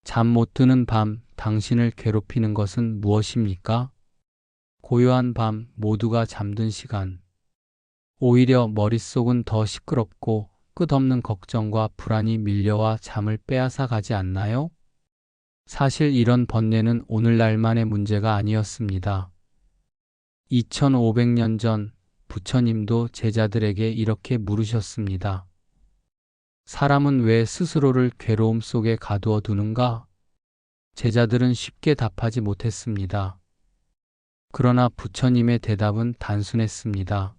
잠 못 드는 밤, 당신을 괴롭히는 것은 무엇입니까? 고요한 밤, 모두가 잠든 시간. 오히려 머릿속은 더 시끄럽고 끝없는 걱정과 불안이 밀려와 잠을 빼앗아 가지 않나요? 사실 이런 번뇌는 오늘날만의 문제가 아니었습니다. 2500년 전 부처님도 제자들에게 이렇게 물으셨습니다. 사람은 왜 스스로를 괴로움 속에 가두어 두는가? 제자들은 쉽게 답하지 못했습니다. 그러나 부처님의 대답은 단순했습니다.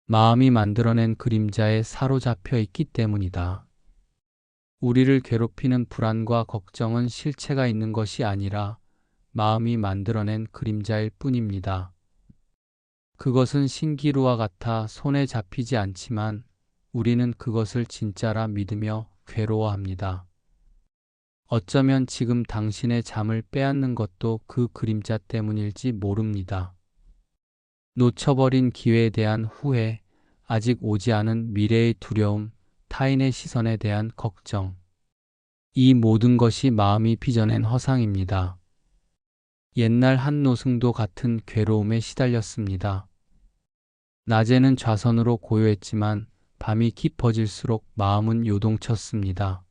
마음이 만들어낸 그림자에 사로잡혀 있기 때문이다. 우리를 괴롭히는 불안과 걱정은 실체가 있는 것이 아니라 마음이 만들어낸 그림자일 뿐입니다. 그것은 신기루와 같아 손에 잡히지 않지만 우리는 그것을 진짜라 믿으며 괴로워합니다. 어쩌면 지금 당신의 잠을 빼앗는 것도 그 그림자 때문일지 모릅니다. 놓쳐버린 기회에 대한 후회, 아직 오지 않은 미래의 두려움, 타인의 시선에 대한 걱정. 이 모든 것이 마음이 빚어낸 허상입니다. 옛날 한 노승도 같은 괴로움에 시달렸습니다. 낮에는 좌선으로 고요했지만 밤이 깊어질수록 마음은 요동쳤습니다.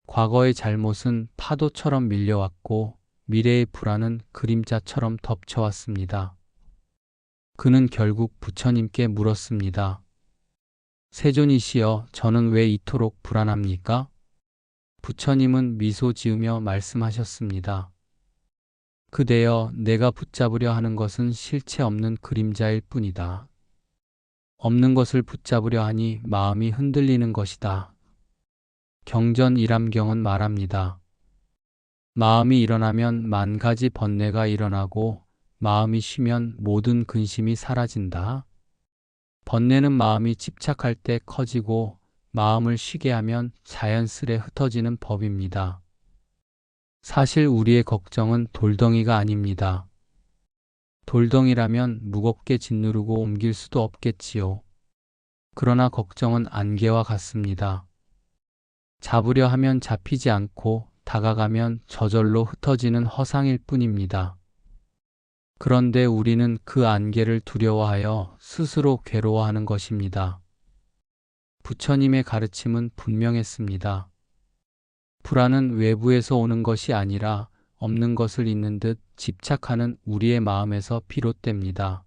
과거의 잘못은 파도처럼 밀려왔고 미래의 불안은 그림자처럼 덮쳐왔습니다. 그는 결국 부처님께 물었습니다. 세존이시여, 저는 왜 이토록 불안합니까? 부처님은 미소 지으며 말씀하셨습니다. 그대여, 내가 붙잡으려 하는 것은 실체 없는 그림자일 뿐이다. 없는 것을 붙잡으려 하니 마음이 흔들리는 것이다. 경전 일암경은 말합니다. 마음이 일어나면 만 가지 번뇌가 일어나고 마음이 쉬면 모든 근심이 사라진다. 번뇌는 마음이 집착할 때 커지고 마음을 쉬게 하면 자연스레 흩어지는 법입니다. 사실 우리의 걱정은 돌덩이가 아닙니다. 돌덩이라면 무겁게 짓누르고 옮길 수도 없겠지요. 그러나 걱정은 안개와 같습니다. 잡으려 하면 잡히지 않고 다가가면 저절로 흩어지는 허상일 뿐입니다. 그런데 우리는 그 안개를 두려워하여 스스로 괴로워하는 것입니다. 부처님의 가르침은 분명했습니다. 불안은 외부에서 오는 것이 아니라 없는 것을 있는 듯 집착하는 우리의 마음에서 비롯됩니다.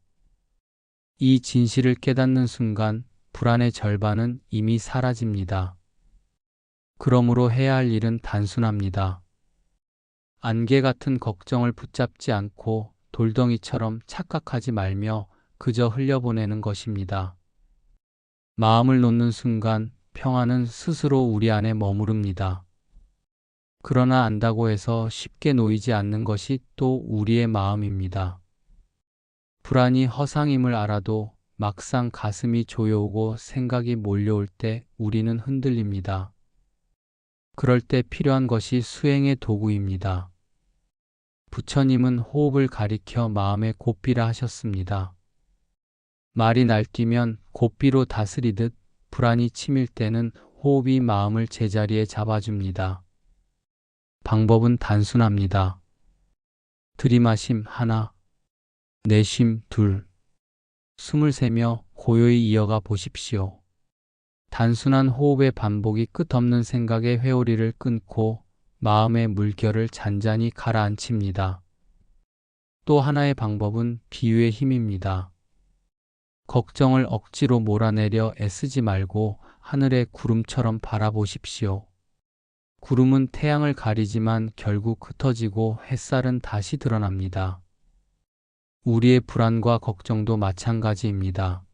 이 진실을 깨닫는 순간 불안의 절반은 이미 사라집니다. 그러므로 해야 할 일은 단순합니다. 안개 같은 걱정을 붙잡지 않고 돌덩이처럼 착각하지 말며 그저 흘려보내는 것입니다. 마음을 놓는 순간 평안은 스스로 우리 안에 머무릅니다. 그러나 안다고 해서 쉽게 놓이지 않는 것이 또 우리의 마음입니다. 불안이 허상임을 알아도 막상 가슴이 조여오고 생각이 몰려올 때 우리는 흔들립니다. 그럴 때 필요한 것이 수행의 도구입니다. 부처님은 호흡을 가리켜 마음의 고삐라 하셨습니다. 말이 날뛰면 고삐로 다스리듯 불안이 치밀 때는 호흡이 마음을 제자리에 잡아줍니다. 방법은 단순합니다. 들이마심 하나, 내쉼 둘, 숨을 세며 고요히 이어가 보십시오. 단순한 호흡의 반복이 끝없는 생각의 회오리를 끊고 마음의 물결을 잔잔히 가라앉힙니다. 또 하나의 방법은 비유의 힘입니다. 걱정을 억지로 몰아내려 애쓰지 말고 하늘의 구름처럼 바라보십시오. 구름은 태양을 가리지만 결국 흩어지고 햇살은 다시 드러납니다. 우리의 불안과 걱정도 마찬가지입니다.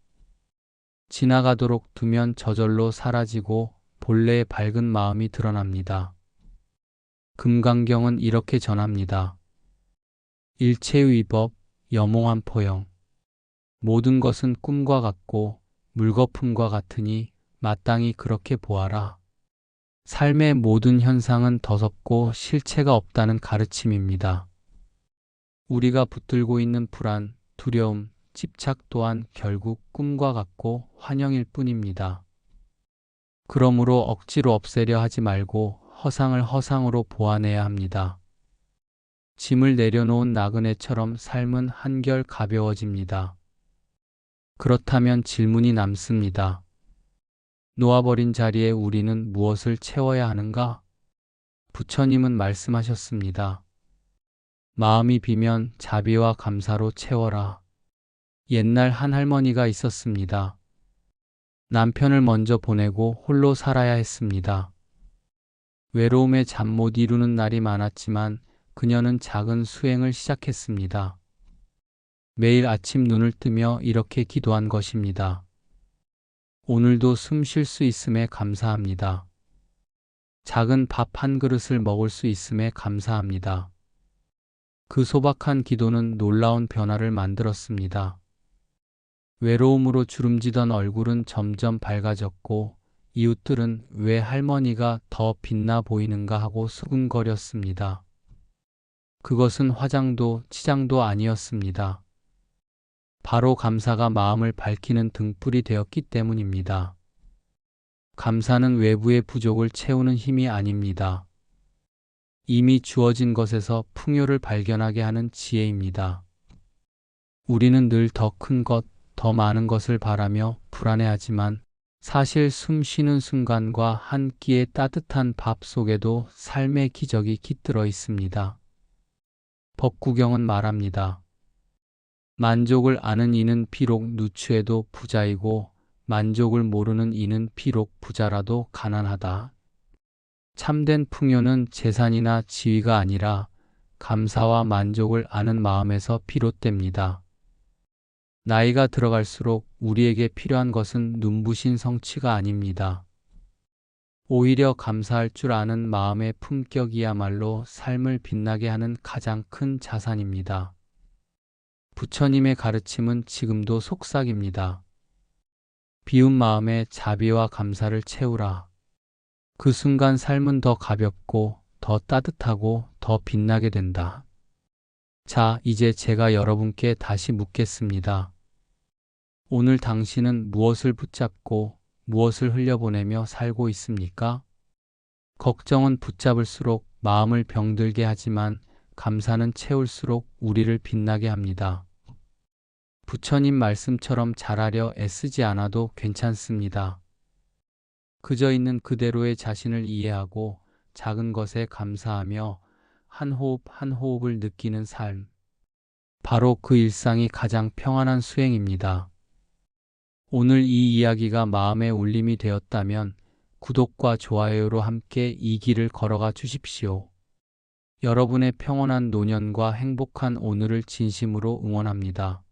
지나가도록 두면 저절로 사라지고 본래의 밝은 마음이 드러납니다. 금강경은 이렇게 전합니다. 일체의 법, 여몽한 포영. 모든 것은 꿈과 같고 물거품과 같으니 마땅히 그렇게 보아라. 삶의 모든 현상은 더섭고 실체가 없다는 가르침입니다. 우리가 붙들고 있는 불안, 두려움, 집착 또한 결국 꿈과 같고 환영일 뿐입니다. 그러므로 억지로 없애려 하지 말고 허상을 허상으로 보아내야 합니다. 짐을 내려놓은 나그네처럼 삶은 한결 가벼워집니다. 그렇다면 질문이 남습니다. 놓아버린 자리에 우리는 무엇을 채워야 하는가? 부처님은 말씀하셨습니다. 마음이 비면 자비와 감사로 채워라. 옛날 한 할머니가 있었습니다. 남편을 먼저 보내고 홀로 살아야 했습니다. 외로움에 잠 못 이루는 날이 많았지만 그녀는 작은 수행을 시작했습니다. 매일 아침 눈을 뜨며 이렇게 기도한 것입니다. 오늘도 숨 쉴 수 있음에 감사합니다. 작은 밥 한 그릇을 먹을 수 있음에 감사합니다. 그 소박한 기도는 놀라운 변화를 만들었습니다. 외로움으로 주름지던 얼굴은 점점 밝아졌고 이웃들은 왜 할머니가 더 빛나 보이는가 하고 수근거렸습니다. 그것은 화장도 치장도 아니었습니다. 바로 감사가 마음을 밝히는 등불이 되었기 때문입니다. 감사는 외부의 부족을 채우는 힘이 아닙니다. 이미 주어진 것에서 풍요를 발견하게 하는 지혜입니다. 우리는 늘 더 큰 것, 더 많은 것을 바라며 불안해하지만 사실 숨 쉬는 순간과 한 끼의 따뜻한 밥 속에도 삶의 기적이 깃들어 있습니다. 법구경은 말합니다. 만족을 아는 이는 비록 누추해도 부자이고 만족을 모르는 이는 비록 부자라도 가난하다. 참된 풍요는 재산이나 지위가 아니라 감사와 만족을 아는 마음에서 비롯됩니다. 나이가 들어갈수록 우리에게 필요한 것은 눈부신 성취가 아닙니다. 오히려 감사할 줄 아는 마음의 품격이야말로 삶을 빛나게 하는 가장 큰 자산입니다. 부처님의 가르침은 지금도 속삭입니다. 비운 마음에 자비와 감사를 채우라. 그 순간 삶은 더 가볍고 더 따뜻하고 더 빛나게 된다. 자, 이제 제가 여러분께 다시 묻겠습니다. 오늘 당신은 무엇을 붙잡고 무엇을 흘려보내며 살고 있습니까? 걱정은 붙잡을수록 마음을 병들게 하지만 감사는 채울수록 우리를 빛나게 합니다. 부처님 말씀처럼 잘하려 애쓰지 않아도 괜찮습니다. 그저 있는 그대로의 자신을 이해하고 작은 것에 감사하며 한 호흡 한 호흡을 느끼는 삶. 바로 그 일상이 가장 평안한 수행입니다. 오늘 이 이야기가 마음의 울림이 되었다면 구독과 좋아요로 함께 이 길을 걸어가 주십시오. 여러분의 평온한 노년과 행복한 오늘을 진심으로 응원합니다.